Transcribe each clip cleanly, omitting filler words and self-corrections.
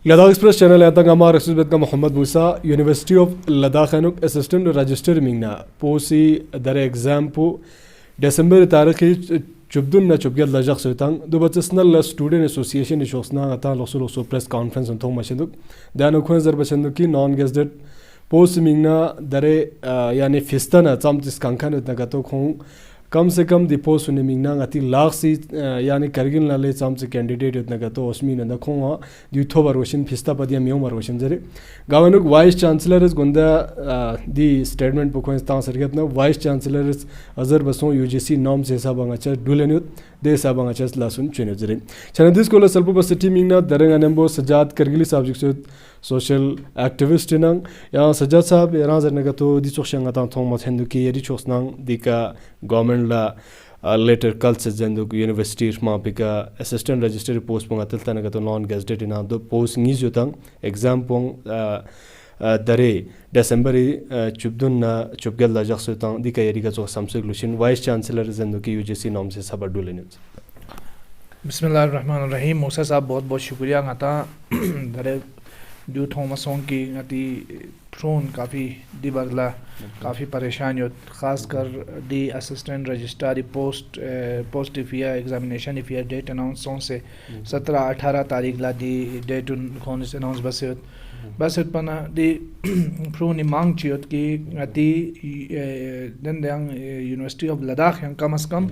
Ladakh express channel ہے تک ہمارا رسول کا Muhammad Musa university of Ladakh assistant registrar منگنا پوسی در ایگزام پو ڈسمبر تاریخی چبدن نہ چبگیت لجاق سویتان دو بچسنل اسٹوڈنٹ ایسوسیشن نشوسنا غتا لوسو پریس کانفرنس انتو مشندک دانو کھون زر بچندکی نان گیزڈ پوسٹ منگنا در یعنی فستنا چامتس کانکھان اتنا گتو کھون کم سے کم دی پوسٹ منگنا غتی لاغ سی یعنی کرگل نالے چامت کینڈیڈیٹ اتنا گتو اسمین نہ کھون دیوتھو بروشن فستا پدیا میو بروشن زر گاونک وائس چانسلر گندا دی اسٹیٹمنٹ پکھون تان سرگت نہ وائس چانسلر ازر بسوں یو جی سی نام سے حساب انچا ڈولنیت دے حساب انچا لاسن چنیت زر چندس کو سلپو بسٹی منگنا درنگ انمبو سجاد کرگلی سبجیکٹ سوشل ایکٹیوسٹ نang یا سجاد صاحب ایران زر نگتو دی چوخشنگ تان تھومت ہندو کی یری چوسنang دی کا گورنمنٹ لا لیٹر کلس زندو یونیورسٹی ما پکا اسسٹنٹ رجسٹر پوسٹ پونگ تلتا نگتو نان گیزڈیٹ نا دو پوسٹ نیز یوتang ایگزام پونگ درے ڈسمبر چبدن نا چبگل لا جخ سوتang دی کا یری کا چوخ سمسگلوشن وائس چانسلر زندو کی یو جی سی نام سے سبا ڈولنز. بسم اللہ الرحمن الرحیم. موسیٰ صاحب بہت بہت شکریہ غتا درے جو تھومسوں کی غتی پرون کافی دی برلا کافی پریشانی خاص کر دی اسسٹنٹ رجسٹری پوسٹ افیا ایگزامینیشن افیا ڈیٹ اناؤنسوں سے 17-18 تاریخ لا دی ڈیٹ کون سے اناؤنس بس پنا دی پرون مانگ چیت کی غتی دن دیاں یونیورسٹی آف لداخ کم از کم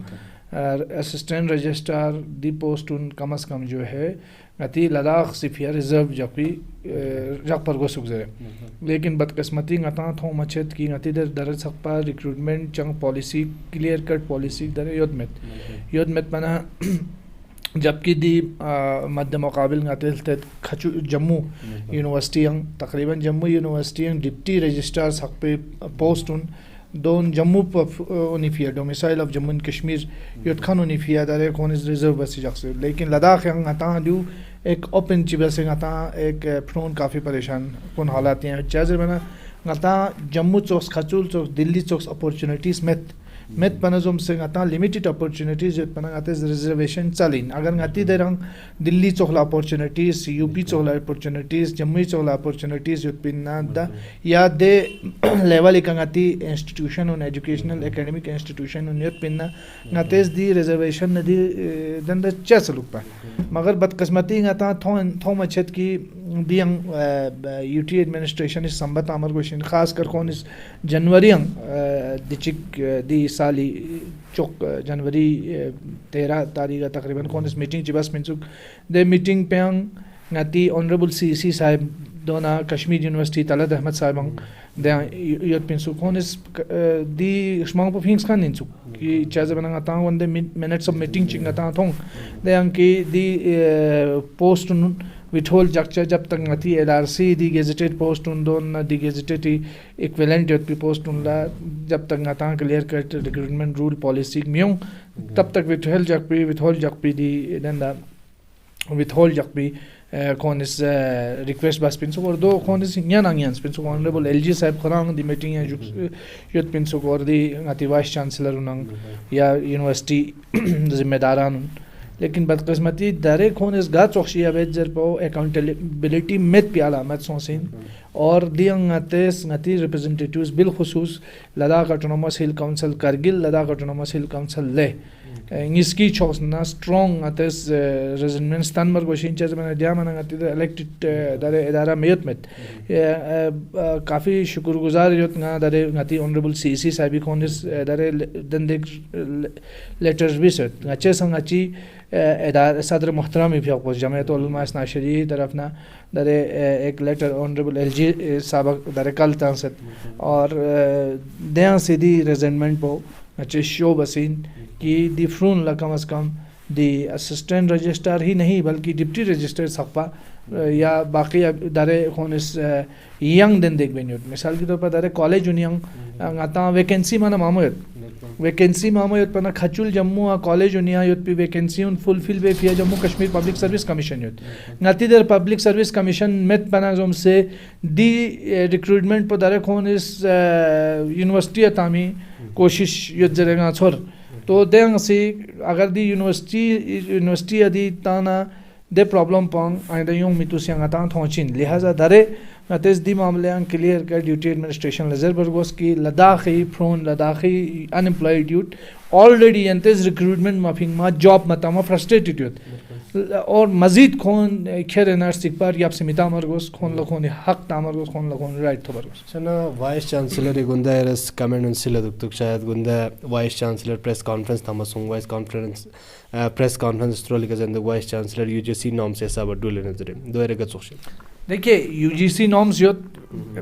اسسٹنٹ رجسٹر دی پوسٹ کم از کم جو ہے غتی لداخ صفیہ ریزرو جق پر گوسک زرے لیکن بدقسمتی غتا تھو مچت کی غتی در سخپا ریکروٹمنٹ چنگ پالیسی کلیئر کٹ پالیسی در یودمت پنا جبکہ دی مد مقابل غتی کھچو جموں یونیورسٹی تقریباً جموں یونیورسٹی ڈپٹی رجسٹر سخ پہ پوسٹ دون جموں اونیفیا domicile of Jammu and Kashmir یوت خان اونیفیا دارے کون از ریزرو بسی جخ سے لیکن لداخ غتا دیو ایک اوپن چیبہ سے غتا ایک پھرون کافی پریشان کن حالات ہیں چیزر بنا غتا جموں چوکس کھچول چوکس دلی چوکس اپورچونیٹیز میت پنزم سے غتا لمیٹڈ اپورچونیٹیز یوت پنا غتا ریزرویشن چلین اگر غتی درنگ دلی چوکلا اپورچونیٹیز یو پی چوکلا اپورچونیٹیز جموی چوکلا اپورچونیٹیز یوت پنا دا یا دے لیول ایک غتی انسٹیٹیوشن ان ایجوکیشنل اکیڈمک انسٹیٹیوشن ان یوت پنا غتیز دی ریزرویشن ندی دند چسلوک پا مگر بدقسمتی غتا تھو مچت کی دی یو ٹی ایڈمنسٹریشن اس سمبت آمر گوشن خاص کر کون اس جنوری دی چک دی سالی چوک جنوری 13 تاریخ تقریباً کون اس میٹنگ چی بس منسوک دے میٹنگ پیانگ غتی آنریبل سی سی صاحب دونا کشمیر یونیورسٹی طلعت احمد صاحب دے یوت پنسوک کون اس دی شمانگ پا فینکس خان ننسوک کی چیزے بنا غتا ون دے منٹس آف میٹنگ چنگ غتا تھونگ دے انکی دی پوسٹ وٹھول جکچا جب تک غتی ایل آر سی دی گیزیٹیڈ پوسٹ دون دی گیزیٹیڈ ایکویلنٹ یوت پی پوسٹ لا جب تک غتا clear cut recruitment rule policy میوں تب تک وٹھول جک پی دی دندا وٹھول جک پی کون اس ریکویسٹ بس پنسو اور دو کون اس یان انگیانس پنسو آنریبل ایل جی صاحب خرانگ دی میٹنگ یوت پنسو اور دی غتی وائس چانسلر اننگ یا یونیورسٹی ذمہ داران لیکن بدقسمتی دارے کون اس گا چوخشی ابیت زر پو اکاؤنٹیبلٹی میت پی علامت سونسین اور دیاں غتی ریپرزنٹیٹیوز بالخصوص لداخ آٹونومس ہل کونسل کرگل لداخ آٹونومس ہل کونسل لے اس کی چوسنا اسٹرانگ غتیس ریزنمنٹ ستان مر گوشین چیز میں دیا منا غتی الیکٹڈ دارے ادارہ میت میت کافی شکر گزار یوت نا دارے غتی آنریبل سی سی صاحبی کون اس دارے دندگ لیٹرز بھی سیت غچے سنگ اچی ادارہ صدر محترم بھی اقوس جمعیت علماء اسنا شریع طرفنا دارے ایک لیٹر آنریبل ایل جی سابق دارے کل تانست اور دیاں سی دی ریزنمنٹ پو اچھے شو بسین کی دی فرون کم از کم دی اسسٹنٹ رجسٹر ہی نہیں بلکہ ڈپٹی رجسٹر سخپا یا باقی دارے کون اس ینگ دن دیکھ بینیوت مثال کی طور پر دارے کالج ینگ غتا ویکنسی مانا مامویت پنا کھچول جموں کالج انیا یوت پی ویکنسی ان فلفل بے فیا Jammu Kashmir public service commission یوت غتی در پبلک سروس کمیشن میت پنا زوم سے دی ریکروٹمنٹ پہ دارے کون اس یونیورسٹی تامی کوشش یوت زرے گا چھوڑ تو دیں سی اگر دی یونیورسٹی دی تانا دے پرابلم پانگ آئندہ یوں میتو سے انگتان تھونچین لہذا درے نتیز دی معاملے ان کلیئر کر ڈیوٹی ایڈمنسٹریشن لزر برگوس کی لداخی پرون لداخی انمپلائڈ یوت آلریڈی انتیز ریکروٹمنٹ مافنگ ما جاب متاما فرسٹریٹڈ یوت اور مزید خون کھیر انرسک پر یاب سمیتا مرگوس خون لخون حق تامرگوس خون لخون رائٹ تو برگوس چنا وائس چانسلر گندا ایرس کمنٹ انسل دکتک شاید گندا وائس چانسلر پریس کانفرنس تھامسوں voice conference press conference through لکھ زند vice chancellor U G C نام سے حساب ڈولے نظر دو ایرے گت سوشل دیکھیے یو جی سی نامز یوت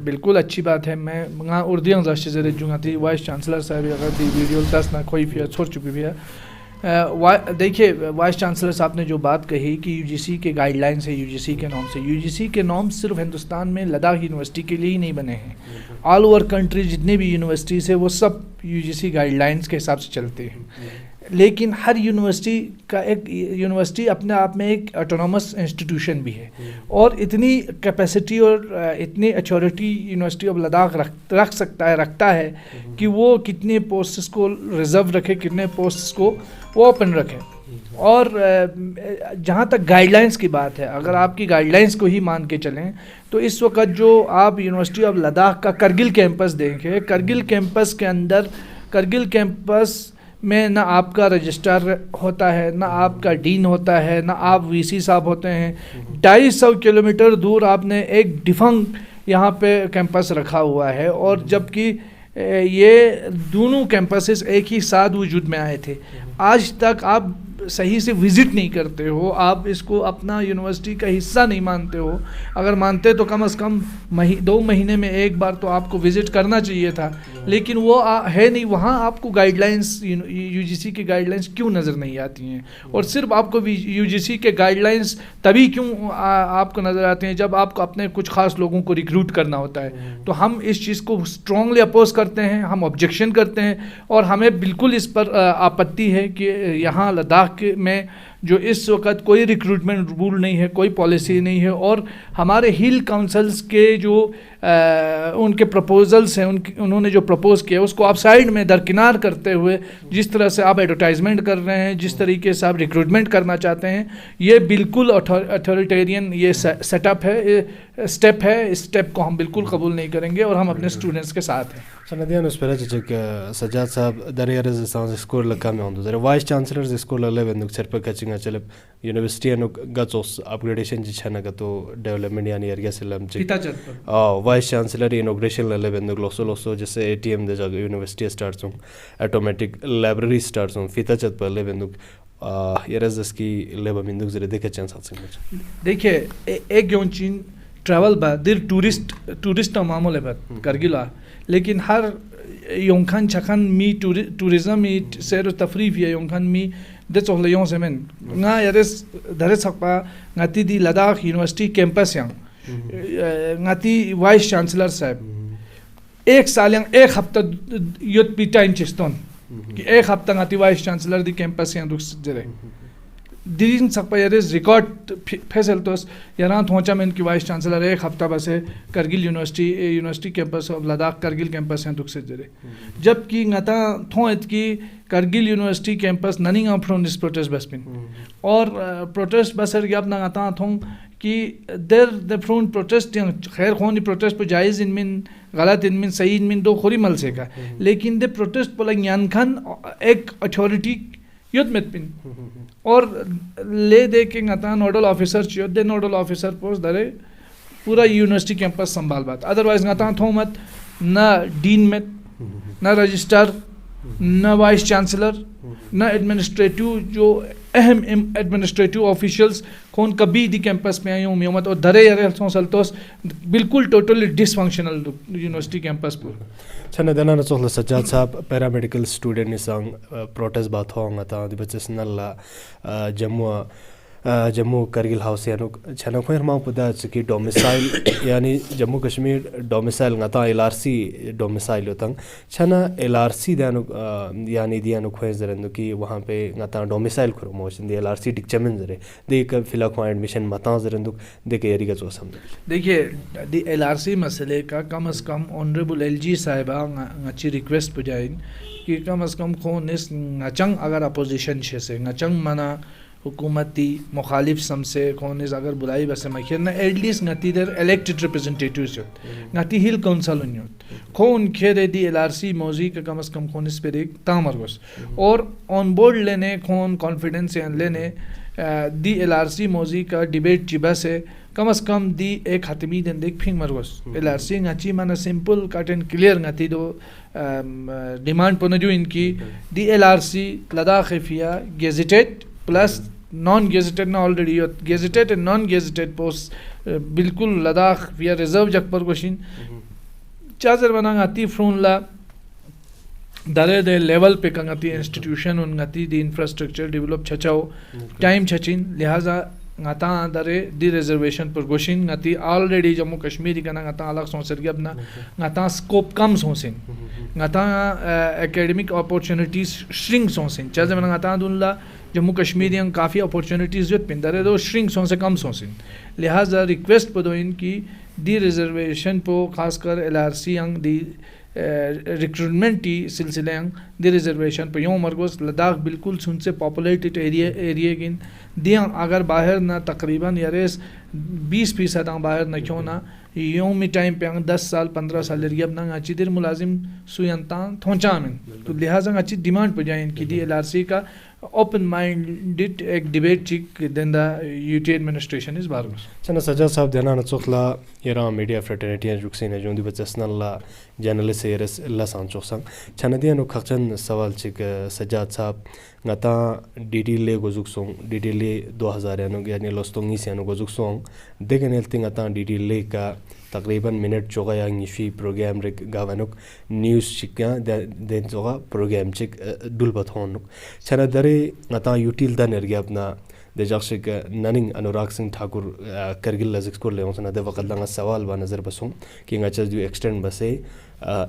بالکل اچھی بات ہے میں اردو انگلش سے جو تھی وائس چانسلر صاحب اگر دی ویڈیو دس نہ کوئی بھی چھوڑ چکی بھی ہے. دیکھیے وائس چانسلر صاحب نے جو بات کہی کہ یو جی سی کے گائیڈ لائنس ہے یو جی سی کے نام سے، یو جی سی کے نام صرف ہندوستان میں لداخ یونیورسٹی کے لیے ہی نہیں بنے ہیں، آل اوور کنٹری جتنے بھی یونیورسٹیز ہیں وہ سب U G C guidelines کے حساب سے چلتے ہیں. لیکن ہر یونیورسٹی کا ایک یونیورسٹی اپنے آپ میں ایک آٹونومس انسٹیٹیوشن بھی ہے، اور اتنی کیپیسٹی اور اتنی ایتھارٹی یونیورسٹی آف لداخ رکھتا ہے کہ وہ کتنے پوسٹس کو ریزرو رکھے، کتنے پوسٹس کو وہ اوپن رکھے. اور جہاں تک گائیڈ لائنس کی بات ہے، اگر آپ کی گائیڈ لائنس کو ہی مان کے چلیں تو اس وقت جو آپ یونیورسٹی آف لداخ کا کرگل کیمپس دیکھیں، کرگل کیمپس کے اندر کرگل کیمپس میں نہ آپ کا رجسٹر ہوتا ہے، نہ آپ کا ڈین ہوتا ہے، نہ آپ وی سی صاحب ہوتے ہیں. 250 کلومیٹر دور آپ نے ایک ڈیفنگ یہاں پہ کیمپس رکھا ہوا ہے، اور جبکہ یہ دونوں کیمپسز ایک ہی ساتھ وجود میں آئے تھے. آج تک آپ صحیح سے وزٹ نہیں کرتے ہو، آپ اس کو اپنا یونیورسٹی کا حصہ نہیں مانتے ہو. اگر مانتے تو کم از کم 2 مہینے میں ایک بار تو آپ کو وزٹ کرنا چاہیے تھا، لیکن وہ ہے نہیں. وہاں آپ کو گائیڈ لائنس یو جی سی کی گائیڈ لائنس کیوں نظر نہیں آتی ہیں؟ اور صرف آپ کو یو جی سی کے گائیڈ لائنس تبھی کیوں آپ کو نظر آتے ہیں جب آپ کو اپنے کچھ خاص لوگوں کو ریکروٹ کرنا ہوتا ہے؟ تو ہم اس چیز کو اسٹرانگلی اپوز کرتے ہیں، ہم آبجیکشن کرتے ہیں، اور ہمیں بالکل اس پر آپتی ہے کہ یہاں لداخ میں جو اس وقت کوئی ریکروٹمنٹ رول نہیں ہے، کوئی پالیسی نہیں ہے. اور ہمارے ہل کاؤنسلز کے جو ان کے پرپوزلس ہیں، انہوں نے جو پرپوز کیا اس کو آپ سائڈ میں درکنار کرتے ہوئے جس طرح سے آپ ایڈورٹائزمنٹ کر رہے ہیں، جس طریقے سے آپ ریکروٹمنٹ کرنا چاہتے ہیں، یہ بالکل اتھارٹیرین یہ سیٹ اپ ہے، اسٹیپ ہے. اس اسٹیپ کو ہم بالکل قبول نہیں کریں گے، اور ہم اپنے اسٹوڈنٹس کے ساتھ ہیں. سندیان اس پر سجاد صاحب دريارز سانس اسکول لکام ہوندو در وائس چانسلرز اسکول لیوندو سر پر کچنگا چلب یونیورسٹی انو گچوس اپگریڈیشن چھنا گتو ڈیولپمنٹ یعنی ایریا سلام چ وائس چانسلر انوگریشن لیوندو لوسو جیسے اے ٹی ایم دے جگہ university starts automatic library starts فیتا چت پر لیوندو یرز کی لیبا مندو زر دیکھ چانس سنگ. دیکھیے ایک یون چین ٹریول با دیر ٹورسٹ معمول ہے بات کرگلا، لیکن ہر یونکھان چھکھن می ٹوریزم می سیر و تفریح یا یونکھان می دے چوہلے یوں سے من نا یرس دھرے سکپا ناتی دی لداخ یونیورسٹی کیمپس یانگ ناتی وائس چانسلر صاحب ایک سال یانگ ایک ہفتہ یوت پی ٹائم چستون کہ ایک ہفتہ ناتی وائس چانسلر دی کیمپس یانگ دکھ جرے دین سکپا یرس ریکارڈ فیصل توس یران تھونچا میں ان کی وائس چانسلر ایک ہفتہ بسے Kargil university campus of Ladakh Kargil campus ہیں دکھ سے جرے، جبکہ نتا تھوت کی کرگل یونیورسٹی کیمپس نننگ فرام دس پروٹیسٹ بس پن اور پروٹیسٹ بسر گیاب نتا تھوں کہ دیر فرون پروٹیسٹ خیر خونی پروٹیسٹ پہ جائز ان من غلط ان من صحیح ان من دو خوری مل سے کا، لیکن دے پروٹیسٹ پہ یان کھن ایک اتھارٹی یوت مت پن اور لے دے کے نتا نوڈل آفیسر چیوت دے نوڈل آفیسر پوس درے پورا یونیورسٹی کیمپس سنبھال بات. ادروائز نتا تھو مت نہ ڈین مت نہ رجسٹر نہ وائس چانسلر نہ ایڈمنسٹریٹو جو اہم ایڈمنسٹریٹو آفیشلس کون کبھی دی کیمپس میں آئی ہوں میومت اور درے یرسوں سلطوس بالکل ٹوٹلی ڈس فنکشنل یونیورسٹی کیمپس پر. چھنا دینا نہ سجاد صاحب پیرامیڈیکل اسٹوڈنٹ نسانگ پروٹیسٹ بات ہوں گا دی بچس نلا جموں کرگل ہاؤس یعنی چھنا خویر ماں پدا چکی ڈومسائل یعنی جموں کشمیر ڈومسائل نتا ایل آر سی ڈومسائل ہوتا چھنا ایل آر سی دیانو یعنی دیانو خویر زرندو کی وہاں پہ نتا ڈومسائل کھرو موشن دی ایل آر سی ڈک چمن زرے دیکھ فیلا خواه ایڈمیشن متاں زرندو دیکھ ایری گا چوسم. دیکھیے دی ایل آر سی مسئلے کا کم از کم آنریبل ایل جی صاحبہ اچھی ریکویسٹ پجائیں کہ کم از کم خون اس نچنگ اگر اپوزیشن سے نچنگ منا حکومتی مخالف سمسے کونز اگر بلائی بس مکھرنا ایٹ لیسٹ نتی در الیکٹڈ ریپرزنٹیٹیوز یوت نتی ہل کونسل یوت کھون کھیرے دی ایل آر سی موضی کا کم از کم کھونس پر ایک تامر گوس اور آن بورڈ لینے کھون کانفیڈنس لینے دی ایل آر سی موضی کا ڈیبیٹ چبا سے کم از کم دی ایک حتمی دن دیکھ پھنگ مرگوس ایل آر سی نچی مانا سمپل کٹ اینڈ کلیئر نتی دو ڈیمانڈ پنجو ان کی دی ایل آر سی لداخ خفیہ گیزیٹیڈ پلس نان گیزیٹیڈ نا already gazetted and non gazetted post بالکل لداخ فیا ریزرو جک پر گوشین چازر بنا آتی فرون لا دارے دے لیول پہ کنگتی institution Agatti the infrastructure develop چھچاو time چھچین لہٰذا ngata dare di reservation per goshin ngati already Jammu Kashmir kana ngata alag sonser gabna ngata scope kam sonsin ngata academic opportunities shrink sonsin chaze mana ngata dulla Jammu Kashmirian kafi opportunities jot pindare do shrink sonse kam sonsin lihaza request podoin ki di reservation po khas kar LRC yang di recruitment کی سلسلے دی reservation پہ یوں مرگوز لداخ بالکل سن سے populated area گن دیاں اگر باہر نہ تقریباً یاریس 20% باہر نہ کیوں نہ یومی ٹائم پہ 10 سال 15 سال ریب نہ اچھی دیر ملازم سوینتان تھونچا من تو لہٰذا اچھی ڈیمانڈ پہ جائیں ان کی دی ایل آر سی کا اوپن مائنڈڈ ایک ڈیبیٹ چک دین دا یو ٹی ایڈمنسٹریشن از بارگوس چنا سجاد صاحب دینا نتسوخلا یرا میڈیا فریٹرنیٹی جوکسین ہے جوندی بچسنا اللہ جرنلسٹ سیرس اللہ سان چوکسان چنا دیانو کھچن سوال چک سجاد صاحب ngata detail gozuk song detail 2000 ano yani lostongi siano gozuk song degenel tingata detail ka takriban minute choga yang ifi program rek gavanuk news chikya den choga program chik dulbat honuk chana dare ngata util dan ergyapna de jakshik naning Anurag Singh Thakur Kargil lazik kor le onsna de waqt langa sawal ba nazar basum ki ngacha du extend base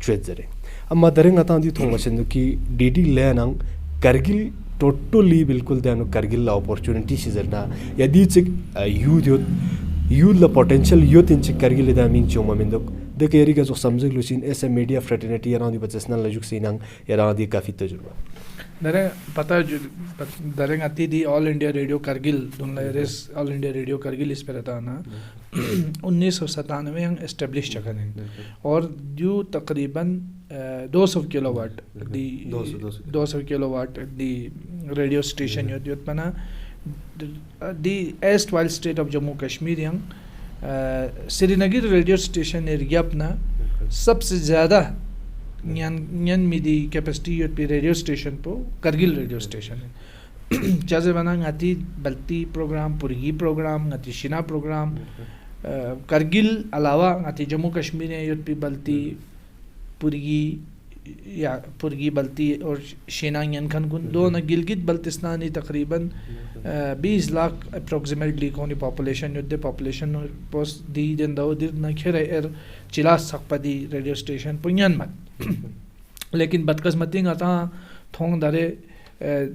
chwet zare amma dareng ata di thong wachen ki dd lenang Kargil totally bilkul dano Kargil la opportunity sizerna yadi chik youth la potential youth in chik Kargil da min choma mendok de keri ga zo samjig lusin as a media fraternity around the bachesnal lajuk sinang around the kafi tajruba dare pata dareng ati di all India radio Kargil dunla res all India radio Kargil is per na 1997 میں establish chicken ہیں اور جو تقریباً 200 کلو what دی 200 کلو what دی radio station یوت پنا دی erstwhile state of Jammu Kashmir ینگ Srinagar radio station area اپنا سب سے زیادہ ین می دی کیپیسٹی یوت پی ریڈیو اسٹیشن پو کرگل ریڈیو اسٹیشن ہے چازے بنا ngati بلتی پروگرام پرگی program ngati Shina program Kargil علاوہ ngati جموں کشمیر یوت پی بلتی پرگی یا پرگی بلتی اور شنا ین کھن کن دو نہ گلگت بلتستانی تقریباً 20 لاکھ اپروکسیمیٹلی کونی پاپولیشن یوت دے پاپولیشن پوسٹ دی دن دو دیر نہ کھیرے ار چلاس سقپا دی ریڈیو اسٹیشن پنین مت لیکن بدقسمتی ngata تھونگ دارے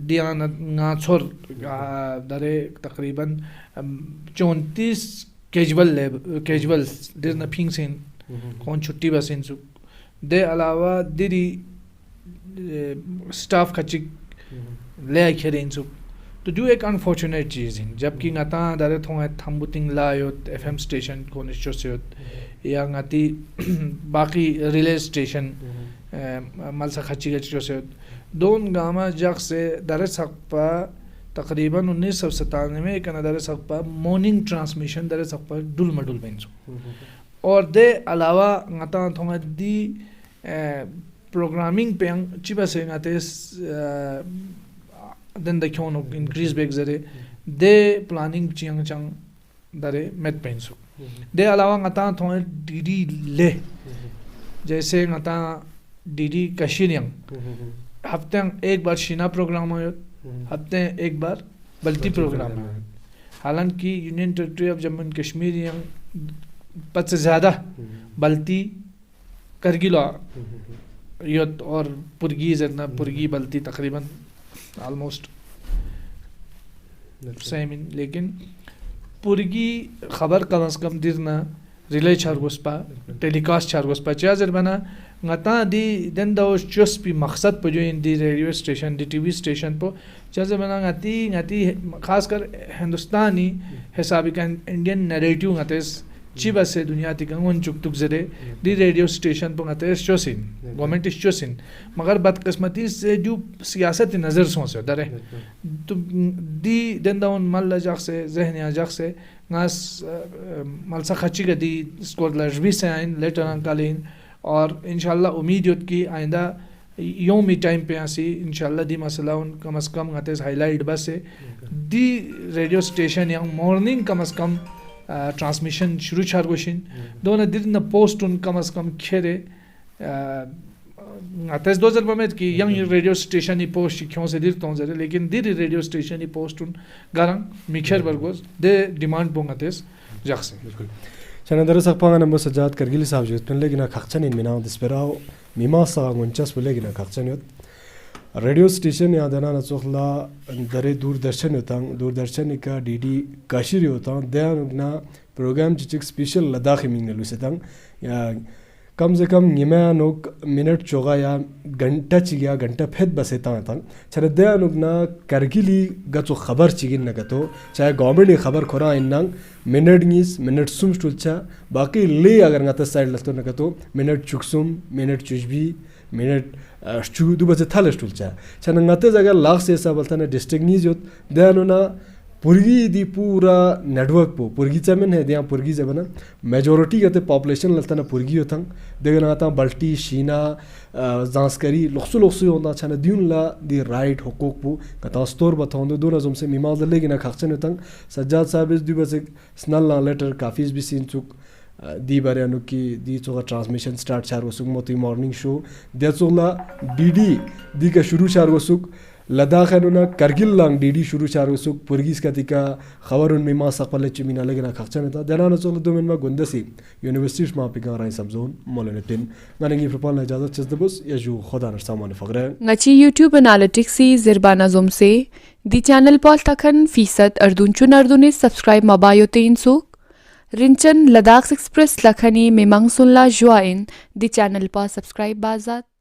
دیانا ناچور دارے تقریباً 34 کیجول دیر نہ پھینگ سین کون چھٹی بسین سو دے علاوہ دیری سٹاف کھچک لے کھیرین سو تو جو ایک انفارچونیٹ چیز ہیں جبکہ ngata دارے تھونگ تھمبوتنگ لایوت ایف ایم اسٹیشن کونشچو سیوت یا ngati باقی ریلے اسٹیشن ملسا کھچی گچو سیوت دون گاما جگ سے در سقپا تقریباً 1997 میں ایک در سقپا مارننگ ٹرانسمیشن در سقپا ڈل مڈل بینسو اور دے علاوہ ngata تھونگ دی پروگرامنگ پہ چیبا سے ngate دن دکھیونو انکریز بیک زرے دے پلاننگ چیانگ چانگ درے میت پینسو دے علاوہ ngata تھونگ ڈی ڈی لے جیسے ngata ڈی ڈی کشیرینگ ہفتے ایک بار شینا پروگرام ہوئے ہفتے ایک بار بلتی پروگرام ہوئے حالانکہ union territory of Jammu and Kashmir پت سے زیادہ بلتی کرگل یوت اور پرگی زرنا پرگی بلتی تقریباً آلموسٹ سیم لیکن پرگی خبر کم از کم دیرنا ریلے چھارگوس پا ٹیلی کاسٹ چھارگوس پا چیازر بنا ngata di den da just pi maqsad po jo in di radio station di tv station po chaze bana ngati khas kar hindustani hisabi kan indian narrative ngates chiba se duniya ti kangon chuk tuk zede di radio station po ngates chosin government is chosin magar badqismati se jo siyasat nazar so se dare to di den da on mal jak se zehni jak se ngas mal sa khachi ga di scholar bi se in later on kalin اور انشاءاللہ امید ہوت کی آئندہ یومی time پہ آسی انشاءاللہ دی مسئلہ ان کم از کم غتیز ہائی لائٹ بس ہے دی ریڈیو سٹیشن یا مورننگ کم از کم ٹرانسمیشن شروع چھار گوشن دونہ دیر نہ پوسٹ ان کم از کم کھیرے غتیز دو ضربہ میں کہ ینگ ریڈیو سٹیشن ہی پوسٹ کیوں سے دیر تون زرے لیکن دیر ریڈیو سٹیشن ہی پوسٹ ان گرنگ میکھر برگوز دے ڈیمانڈ پوں غتیز جاک سے چنا درس اقپان نمبر سجاد کرگلی صاحب جو پن لیکن خخچن ان مناو دسپراو میما سا گونچس بو لیکن خخچن یت ریڈیو سٹیشن یا دنا نڅخلا درے دوردرشن دوردرشن کا ڈی ڈی کاشری ہوتا دیانگنا پروگرام چک سپیشل لداخ مینگ لوسیتن یا کم سے کم یما نوک منٹ چوغا یا گھنٹہ چگیا گھنٹہ پھت بسیتا تن چر دیانگنا کرگلی گچو خبر چگین نگتو چاہے گورنمنٹ خبر کھورا اننگ منٹ نیس منٹ سم سٹولچا باقی لے اگر نتا سائڈ لستو نگتو منٹ چکسم منٹ چجبی منٹ شچو دو بچے تھال سٹولچا چن نتا اگر لاکھ سے ایسا بولتا نا ڈسٹرکٹ نیز یوت دیانونا پورگی دی پورا نیٹورک پو پورگی چمن ہے دیاں پورگی زبنا میجورٹی کہتے پاپولیشن لگتا نا پورگی ہوتا دیکھنا آتا بلٹی شینا زانسکری لخصو ہوتا چھانا دیون لا دی رائٹ حقوق پو کتا ستور بتاؤں دو نظم سے میماز لے گی نا خاکچن ہوتا سجاد صاحب اس دی بس ایک سنل نا لیٹر کافیز بھی سین چک دی بارے انو کی دی چوکا ٹرانسمیشن سٹارٹ چار وہ سک موتی مارننگ شو دی چوکلا ڈی ڈی دی کا شروع چار وہ سک لداخ انونا کرگل لانگ ڈی ڈی شروع چار وہ سک پرگیز کا تیکا خبر ان میما سقبل چمینا لے گی نا خاکچن ہوتا دینا نا چوکلا دو من ما گندسی یونیورسٹیش ما پیکا رائن سبزون مولن تین گاننگی پرپالنا اجازت چیز دبس یا جو خدا نرسامان فقرے نچی یوٹیوب انالیٹکسی زربانہ زم سے دی چینل پال تکھن فیصد اردون چون اردونے سبسکرائب مبایو تین سوک رنچن لداخ ایکسپریس لکھنی میمنگ سن لا جوائن دی چینل پا سبسکرائب بازات